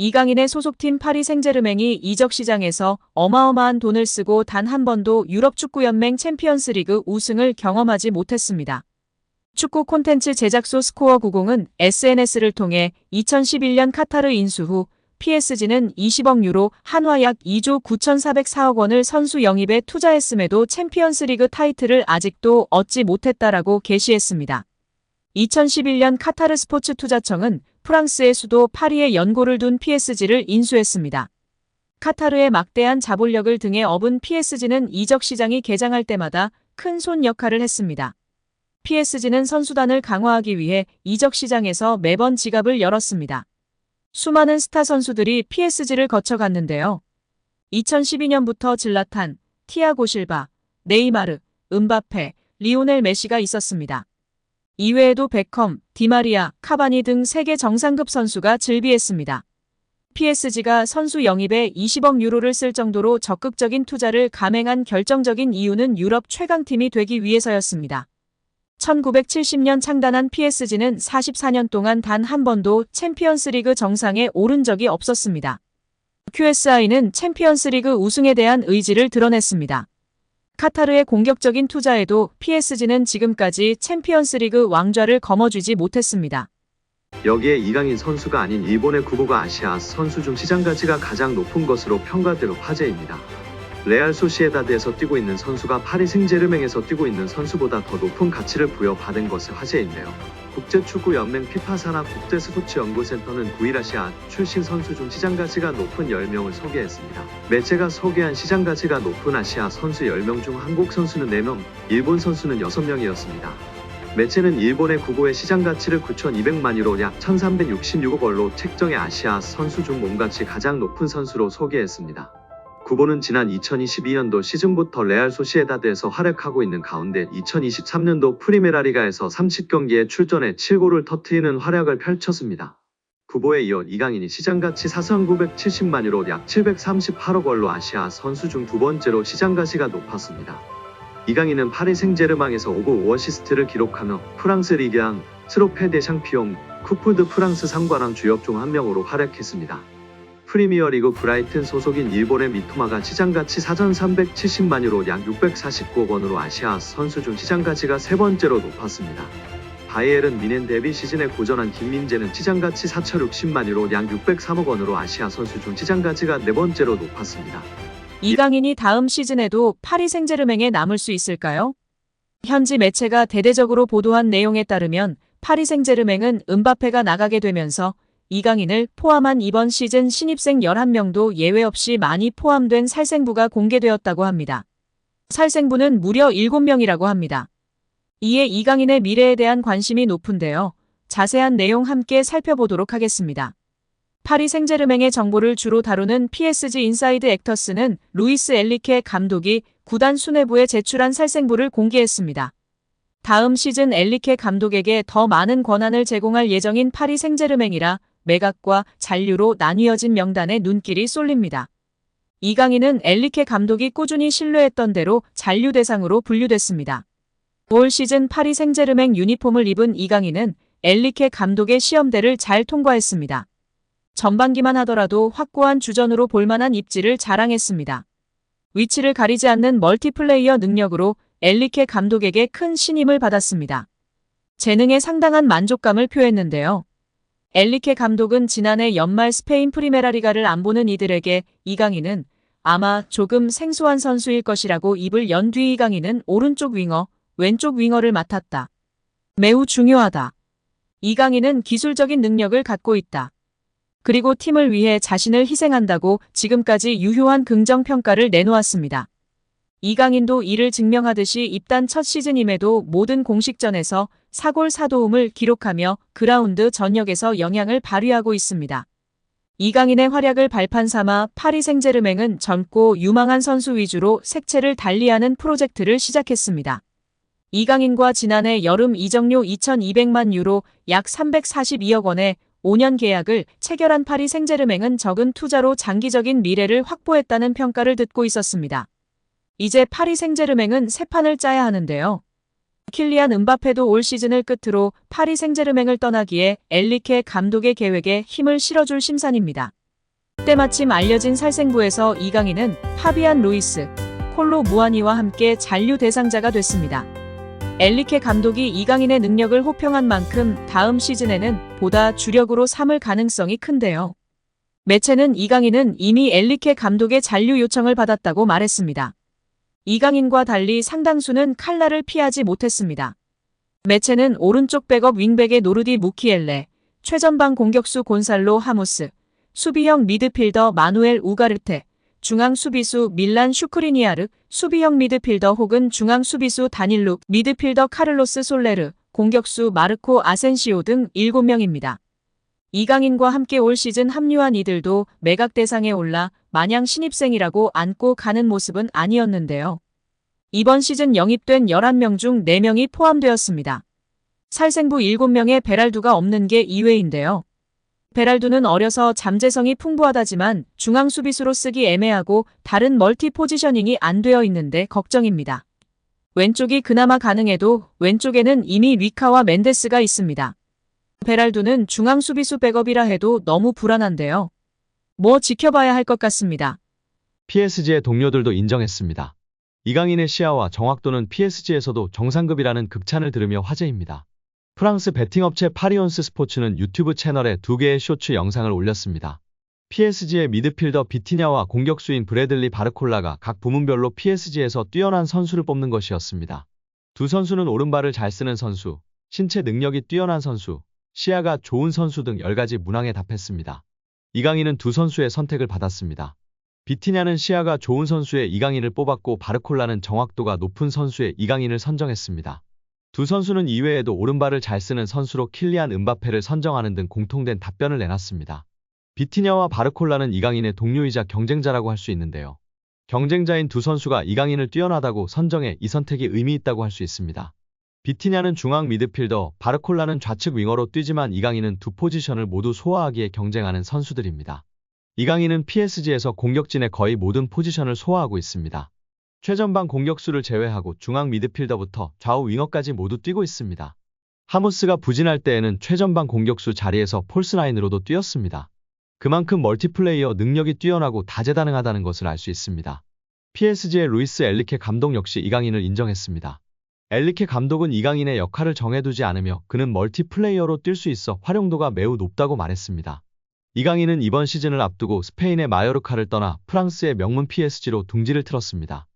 이강인의 소속팀 파리 생제르맹이 이적 시장에서 어마어마한 돈을 쓰고 단 한 번도 유럽 축구연맹 챔피언스리그 우승을 경험하지 못했습니다. 축구 콘텐츠 제작소 스코어90은 SNS를 통해 2011년 카타르 인수 후 PSG는 20억 유로 한화 약 2조 9,404억 원을 선수 영입에 투자했음에도 챔피언스리그 타이틀을 아직도 얻지 못했다라고 게시했습니다. 2011년 카타르 스포츠 투자청은 프랑스의 수도 파리에 연고를 둔 PSG를 인수했습니다. 카타르의 막대한 자본력을 등에 업은 PSG는 이적 시장이 개장할 때마다 큰 손 역할을 했습니다. PSG는 선수단을 강화하기 위해 이적 시장에서 매번 지갑을 열었습니다. 수많은 스타 선수들이 PSG를 거쳐갔는데요. 2012년부터 질라탄, 티아고 실바, 네이마르, 음바페, 리오넬 메시가 있었습니다. 이외에도 베컴, 디마리아, 카바니 등 세계 정상급 선수가 즐비했습니다. PSG가 선수 영입에 20억 유로를 쓸 정도로 적극적인 투자를 감행한 결정적인 이유는 유럽 최강팀이 되기 위해서였습니다. 1970년 창단한 PSG는 44년 동안 단 한 번도 챔피언스리그 정상에 오른 적이 없었습니다. QSI는 챔피언스리그 우승에 대한 의지를 드러냈습니다. 카타르의 공격적인 투자에도 PSG는 지금까지 챔피언스리그 왕좌를 거머쥐지 못했습니다. 여기에 이강인 선수가 아닌 일본의 구보가 아시아 선수 중 시장 가치가 가장 높은 것으로 평가되어 화제입니다. 레알 소시에다드에서 뛰고 있는 선수가 파리 생제르맹에서 뛰고 있는 선수보다 더 높은 가치를 부여받은 것이 화제인데요. 국제축구연맹 피파 산하 국제스포츠연구센터는 9일 아시아 출신 선수 중 시장 가치가 높은 10명을 소개했습니다. 매체가 소개한 시장 가치가 높은 아시아 선수 10명 중 한국 선수는 4명, 일본 선수는 6명이었습니다. 매체는 일본의 구보의 시장 가치를 9,200만 유로 약 1,366억 원로 책정해 아시아 선수 중 몸가치 가장 높은 선수로 소개했습니다. 구보는 지난 2022년도 시즌부터 레알 소시에다드에서 활약하고 있는 가운데 2023년도 프리메라리가에서 30경기에 출전해 7골을 터뜨리는 활약을 펼쳤습니다. 구보에 이어 이강인이 시장가치 4,970만 유로 약 738억 원로 아시아 선수 중 두 번째로 시장가치가 높았습니다. 이강인은 파리 생제르맹에서 5골 5어시스트를 기록하며 프랑스 리그앙, 트로페 대 샹피용, 쿠프 드 프랑스 상관왕 주역 중 한 명으로 활약했습니다. 프리미어리그 브라이튼 소속인 일본의 미토마가 시장가치 4,370만 유로 약 649억 원으로 아시아 선수 중 시장가치가 세 번째로 높았습니다. 바이에른 미넨 데뷔 시즌에 고전한 김민재는 시장가치 4,060만 유로 약 603억 원으로 아시아 선수 중 시장가치가 네 번째로 높았습니다. 이강인이 다음 시즌에도 파리 생제르맹에 남을 수 있을까요? 현지 매체가 대대적으로 보도한 내용에 따르면 파리 생제르맹은 음바페가 나가게 되면서 이강인을 포함한 이번 시즌 신입생 11명도 예외 없이 많이 포함된 살생부가 공개되었다고 합니다. 살생부는 무려 7명이라고 합니다. 이에 이강인의 미래에 대한 관심이 높은데요. 자세한 내용 함께 살펴보도록 하겠습니다. 파리 생제르맹의 정보를 주로 다루는 PSG 인사이드 액터스는 루이스 엘리케 감독이 구단 수뇌부에 제출한 살생부를 공개했습니다. 다음 시즌 엘리케 감독에게 더 많은 권한을 제공할 예정인 파리 생제르맹이라 매각과 잔류로 나뉘어진 명단에 눈길이 쏠립니다. 이강인은 엘리케 감독이 꾸준히 신뢰했던 대로 잔류 대상으로 분류됐습니다. 올 시즌 파리 생제르맹 유니폼을 입은 이강인은 엘리케 감독의 시험대를 잘 통과했습니다. 전반기만 하더라도 확고한 주전으로 볼만한 입지를 자랑했습니다. 위치를 가리지 않는 멀티플레이어 능력으로 엘리케 감독에게 큰 신임을 받았습니다. 재능에 상당한 만족감을 표했는데요. 엘리케 감독은 지난해 연말 스페인 프리메라리가를 안 보는 이들에게 이강인은 아마 조금 생소한 선수일 것이라고 입을 연 뒤 이강인은 오른쪽 윙어, 왼쪽 윙어를 맡았다. 매우 중요하다. 이강인은 기술적인 능력을 갖고 있다. 그리고 팀을 위해 자신을 희생한다고 지금까지 유효한 긍정평가를 내놓았습니다. 이강인도 이를 증명하듯이 입단 첫 시즌임에도 모든 공식전에서 4골 4도움을 기록하며 그라운드 전역에서 영향을 발휘하고 있습니다. 이강인의 활약을 발판 삼아 파리 생제르맹은 젊고 유망한 선수 위주로 색채를 달리하는 프로젝트를 시작했습니다. 이강인과 지난해 여름 이적료 2,200만 유로 약 342억 원의 5년 계약을 체결한 파리 생제르맹은 적은 투자로 장기적인 미래를 확보했다는 평가를 듣고 있었습니다. 이제 파리 생제르맹은 새 판을 짜야 하는데요. 킬리안 음바페도 올 시즌을 끝으로 파리 생제르맹을 떠나기에 엘리케 감독의 계획에 힘을 실어줄 심산입니다. 때마침 알려진 살생부에서 이강인은 파비안 루이스, 콜로 무아니와 함께 잔류 대상자가 됐습니다. 엘리케 감독이 이강인의 능력을 호평한 만큼 다음 시즌에는 보다 주력으로 삼을 가능성이 큰데요. 매체는 이강인은 이미 엘리케 감독의 잔류 요청을 받았다고 말했습니다. 이강인과 달리 상당수는 칼날을 피하지 못했습니다. 매체는 오른쪽 백업 윙백의 노르디 무키엘레, 최전방 공격수 곤살로 하모스, 수비형 미드필더 마누엘 우가르테, 중앙 수비수 밀란 슈크리니아르, 수비형 미드필더 혹은 중앙 수비수 다닐루, 미드필더 카를로스 솔레르, 공격수 마르코 아센시오 등 7명입니다. 이강인과 함께 올 시즌 합류한 이들도 매각 대상에 올라 마냥 신입생이라고 안고 가는 모습은 아니었는데요. 이번 시즌 영입된 11명 중 4명이 포함되었습니다. 살생부 7명에 베랄두가 없는 게 이외인데요. 베랄두는 어려서 잠재성이 풍부하다지만 중앙 수비수로 쓰기 애매하고 다른 멀티 포지셔닝이 안 되어 있는데 걱정입니다. 왼쪽이 그나마 가능해도 왼쪽에는 이미 위카와 멘데스가 있습니다. 베랄두는 중앙 수비수 백업이라 해도 너무 불안한데요. 뭐 지켜봐야 할 것 같습니다. PSG의 동료들도 인정했습니다. 이강인의 시야와 정확도는 PSG에서도 정상급이라는 극찬을 들으며 화제입니다. 프랑스 베팅업체 파리온스 스포츠는 유튜브 채널에 2개의 쇼츠 영상을 올렸습니다. PSG의 미드필더 비티냐와 공격수인 브래들리 바르콜라가 각 부문별로 PSG에서 뛰어난 선수를 뽑는 것이었습니다. 두 선수는 오른발을 잘 쓰는 선수, 신체 능력이 뛰어난 선수, 시야가 좋은 선수 등 10가지 문항에 답했습니다. 이강인은 두 선수의 선택을 받았습니다. 비티냐는 시야가 좋은 선수의 이강인을 뽑았고 바르콜라는 정확도가 높은 선수의 이강인을 선정했습니다. 두 선수는 이외에도 오른발을 잘 쓰는 선수로 킬리안 음바페를 선정하는 등 공통된 답변을 내놨습니다. 비티냐와 바르콜라는 이강인의 동료이자 경쟁자라고 할 수 있는데요. 경쟁자인 두 선수가 이강인을 뛰어나다고 선정해 이 선택이 의미 있다고 할 수 있습니다. 비티냐는 중앙 미드필더, 바르콜라는 좌측 윙어로 뛰지만 이강인은 두 포지션을 모두 소화하기에 경쟁하는 선수들입니다. 이강인은 PSG에서 공격진의 거의 모든 포지션을 소화하고 있습니다. 최전방 공격수를 제외하고 중앙 미드필더부터 좌우 윙어까지 모두 뛰고 있습니다. 하모스가 부진할 때에는 최전방 공격수 자리에서 폴스라인으로도 뛰었습니다. 그만큼 멀티플레이어 능력이 뛰어나고 다재다능하다는 것을 알 수 있습니다. PSG의 루이스 엘리케 감독 역시 이강인을 인정했습니다. 엘리케 감독은 이강인의 역할을 정해두지 않으며 그는 멀티플레이어로 뛸 수 있어 활용도가 매우 높다고 말했습니다. 이강인은 이번 시즌을 앞두고 스페인의 마요르카를 떠나 프랑스의 명문 PSG로 둥지를 틀었습니다.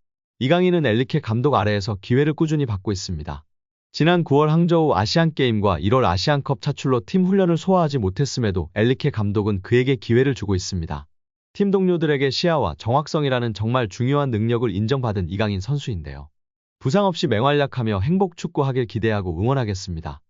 이강인은 엘리케 감독 아래에서 기회를 꾸준히 받고 있습니다. 지난 9월 항저우 아시안게임과 1월 아시안컵 차출로 팀 훈련을 소화하지 못했음에도 엘리케 감독은 그에게 기회를 주고 있습니다. 팀 동료들에게 시야와 정확성이라는 정말 중요한 능력을 인정받은 이강인 선수인데요. 부상 없이 맹활약하며 행복 축구하길 기대하고 응원하겠습니다.